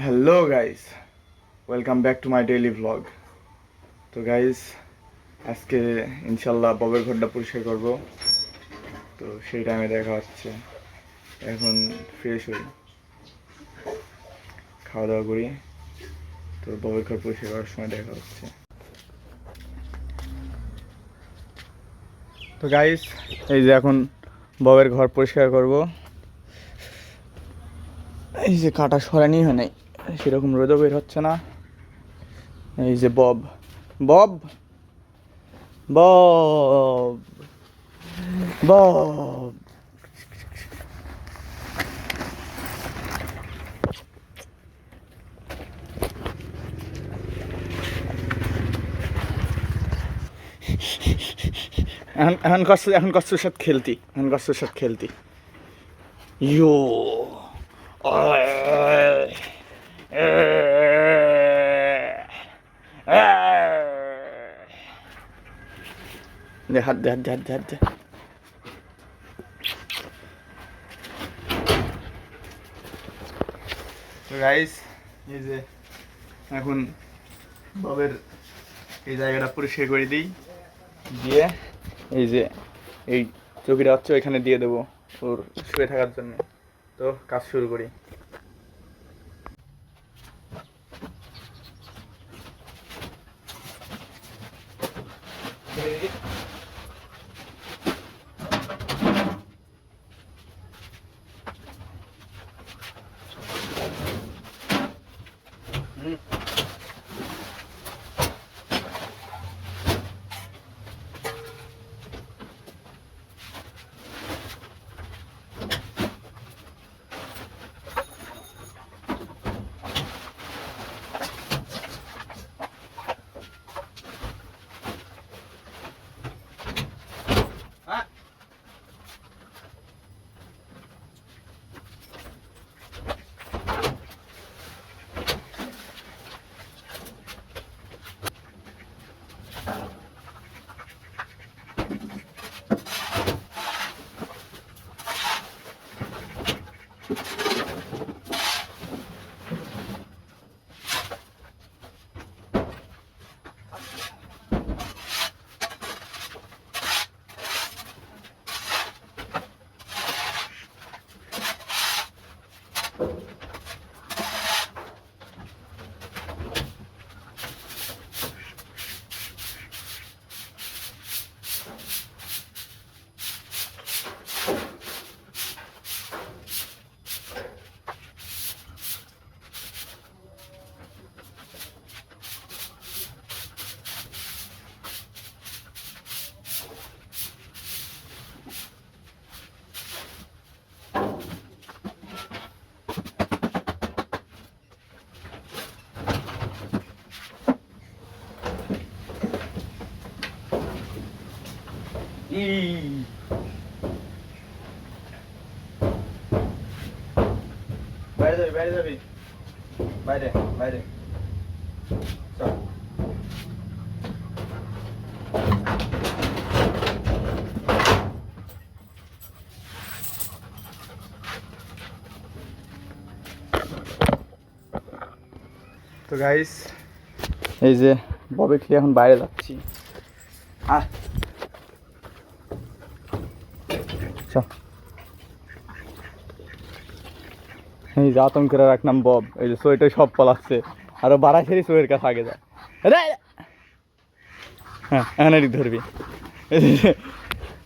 Hello guys, welcome back to my daily vlog. তো guys, আজকে ইনশাল্লাহ ববের ঘরটা পরিষ্কার করব। তো সেই টাইমে দেখা হচ্ছে। এখন ফ্রেশ হই, খাওয়া দাওয়া করি। তো ববের ঘর পরিষ্কার করার সময় দেখা হচ্ছে। তো গাইস, এই যে এখন ববের ঘর পরিষ্কার করব। এই যে কাটা সরানি হয় নাই, সেরকম রোদও বের হচ্ছে না। এই যে বব বব বব বব এখন কষ্টর সাথে খেলতি ইয়ো দে হাত দে হাত দে হাত দে হাত দে। তো গাইস, এই যে এখন ববের এই জায়গাটা পরিষ্কার করে দিই, দিয়ে এই যে এই চৌকিটা হচ্ছে ওইখানে দিয়ে দেবো ওর শুয়ে থাকার জন্য। তো কাজ শুরু করি। বাইরে যাবি, বাইরে যাবি, বাইরে বাইরে চল। তো গাইস, এই যে ববে খেয়ে এখন বাইরে যাচ্ছি। এই যে আতঙ্কের রাখলাম বব, এই যে সোয়েটার সব পালাচ্ছে, আরো বারাসারি সোয়ের কাছে আগে যায়। হ্যাঁ, এখানে ধরবি।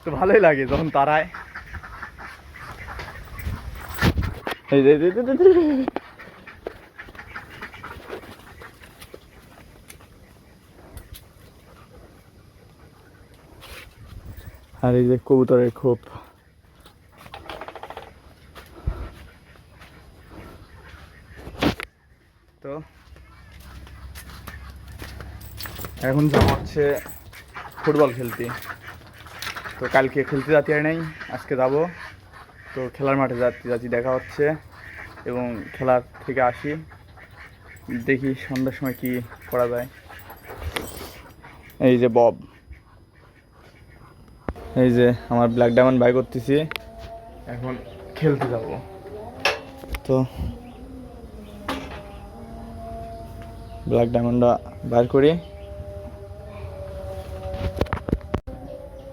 তো ভালোই লাগে যখন তারায়। এই যে আর এই যে কবুতরের খোপ। তো এখন যাওয়া হচ্ছে ফুটবল খেলতে। তো কালকে খেলতে যাতে আর নেই, আজকে যাব। তো খেলার মাঠে যাচ্ছি, দেখা হচ্ছে। এবং খেলার থেকে আসি, দেখি সন্ধ্যার সময় কি করা যায়। এই যে বব, এই যে আমার ব্ল্যাক ডায়মন্ড বাই করতেছি, এখন খেলতে যাব। তো ব্ল্যাক ডায়মন্ডটা বার করি।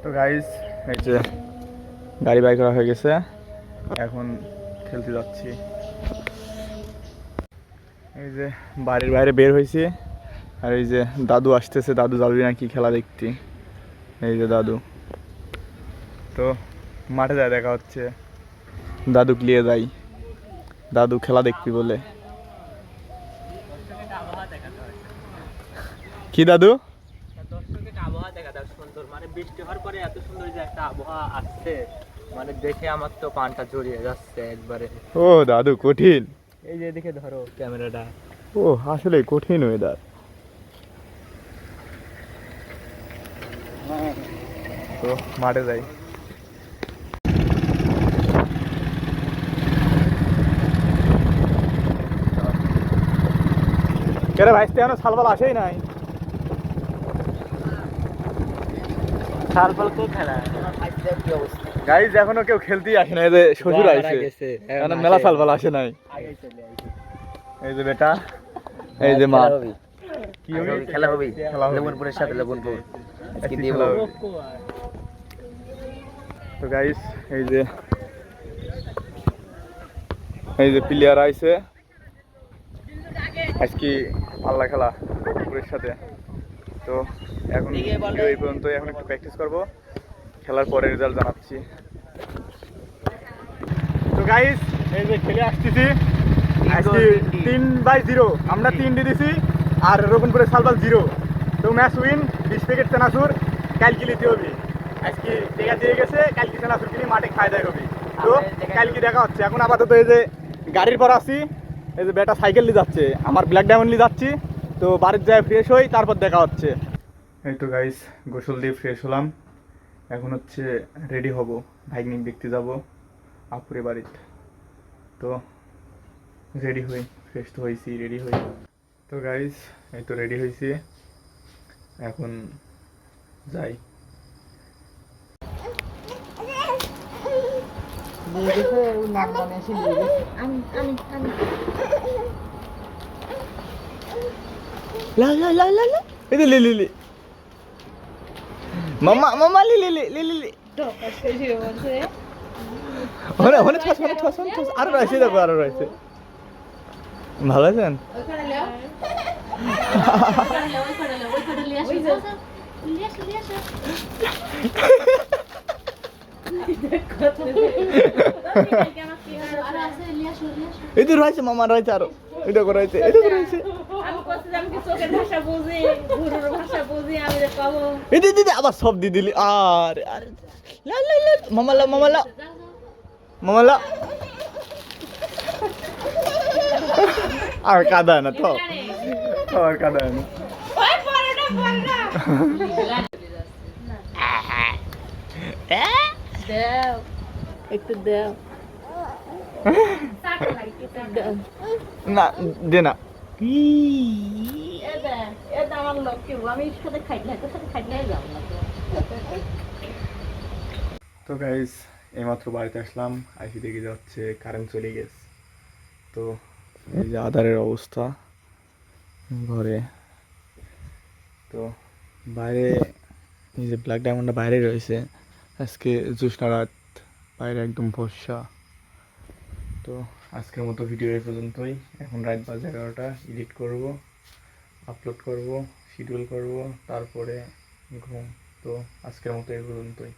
তো গাইস এই যে গাড়ি বাই করা হয়ে গেছে, এখন খেলতে যাচ্ছি। এই যে বাড়ির বাইরে বের হয়েছি, আর এই যে দাদু আসতেছে, দাদু যাবি নাকি খেলা দেখতে? এই যে দাদু, তো মাঠে যায় দেখা হচ্ছে, দাদু নিয়ে যাই, দাদু খেলা দেখবি বলে। কি দাদু? আবহাওয়া দেখা যাক সুন্দর, মানে বৃষ্টি হওয়ার পরে এত সুন্দর যে একটা আবহাওয়া আসছে, মানে দেখে আমার তো পানটা জড়িয়ে যাচ্ছে একবারে। ও দাদু কঠিন, এই যে এদিকে ধরো ক্যামেরাটা। ও আসলে কঠিন ওয়েদার। তো মাঠে যাই। কেরে ভাই এখনো সালবাল আসেই নাই। সালফল কো খেলা কি অবস্থা গাইজ এখনো কেউ খেলতেই আসে না, এই যে শ্বশুর আইছে, এখনো মেলা সালবাল আসে নাই। এই যে বেটা, এই যে মা, কি হবে খেলা হবে লেমনপুরের সাথে লেমনপুর আজকে দিব। তো গাইস এই যে প্লেয়ার আইছে আজকে পাল্লা খেলা লেমনপুরের সাথে। তো এখন ভিডিও এই পর্যন্ত, এখন একটু প্র্যাকটিস করব, খেলার পরে রেজাল্ট জানাচ্ছি। তো গাইস এই যে খেলে আসতেছি, আজকে 3/0 আমরা 3 দিয়ে দিছি, আর রঘুনপুরের সালবাল 0। তো ম্যাচ উইন, 20 প্যাকেট চানাচুর কালকে নিতে হবে। আজকে টেকা দিয়ে গেছে, কালকে চানাচুর কিনে মাঠে খাই দেয় হবে। তো কালকে দেখা হচ্ছে। এখন আপাতত এই যে গাড়ির পর আসি, এই যে বেটা সাইকেল নিয়ে যাচ্ছে, আমার ব্ল্যাক ডায়মন্ড নিয়ে যাচ্ছি। তো বাড়ির যায় ফ্রেশ হই, তারপর দেখা হচ্ছে। এই তো গাইস গোসল দিয়ে ফ্রেশ হলাম, এখন হচ্ছে রেডি হব, ভাইক দেখতে যাব আপুরে বাড়িতে। তো রেডি হই, ফ্রেশ তো হয়েছি, রেডি হই। তো গাইস এই তো রেডি হয়েছি, এখন যাই। মামা মামা লিলি লিলি লিলি ওরে ওরে ঠস ওরে ঠস ঠস আরো রয়েছে, দেখো আরো রয়েছে। ভালো আছেন? এই তো রয়েছে মামা, রয়েছে আরো, এটা করে রয়েছে, এটা করে রয়েছে। এই দিদি আবার সব দিয়ে দিলি, আর আর লা লা লা মামালা মামালা মামালা আর কাদা না তো, আর কাদা না। একটু দেও না দে না। আমার লোক কেউ আমি সাথে খাইলে সাথে খাইলে যাব না। তো গাইস এইমাত্র বাড়িতে আসলাম, আইসি দেখে যাচ্ছে কারেন্ট চলে গেছে। তো এই যে আধারের অবস্থা ঘরে। তো বাইরে এই যে ব্ল্যাক ডায়মন্ডটা বাইরে রয়েছে, আজকে জ্যোৎস্না রাত, বাইরে একদম ফর্সা। তো আজকের মতো ভিডিও এই পর্যন্তই। এখন রাত বাজে 11টা, এডিট করব, আপলোড করব, শিডিউল করব, তারপরে ঘুম। তো আজকের মতো এই পর্যন্তই।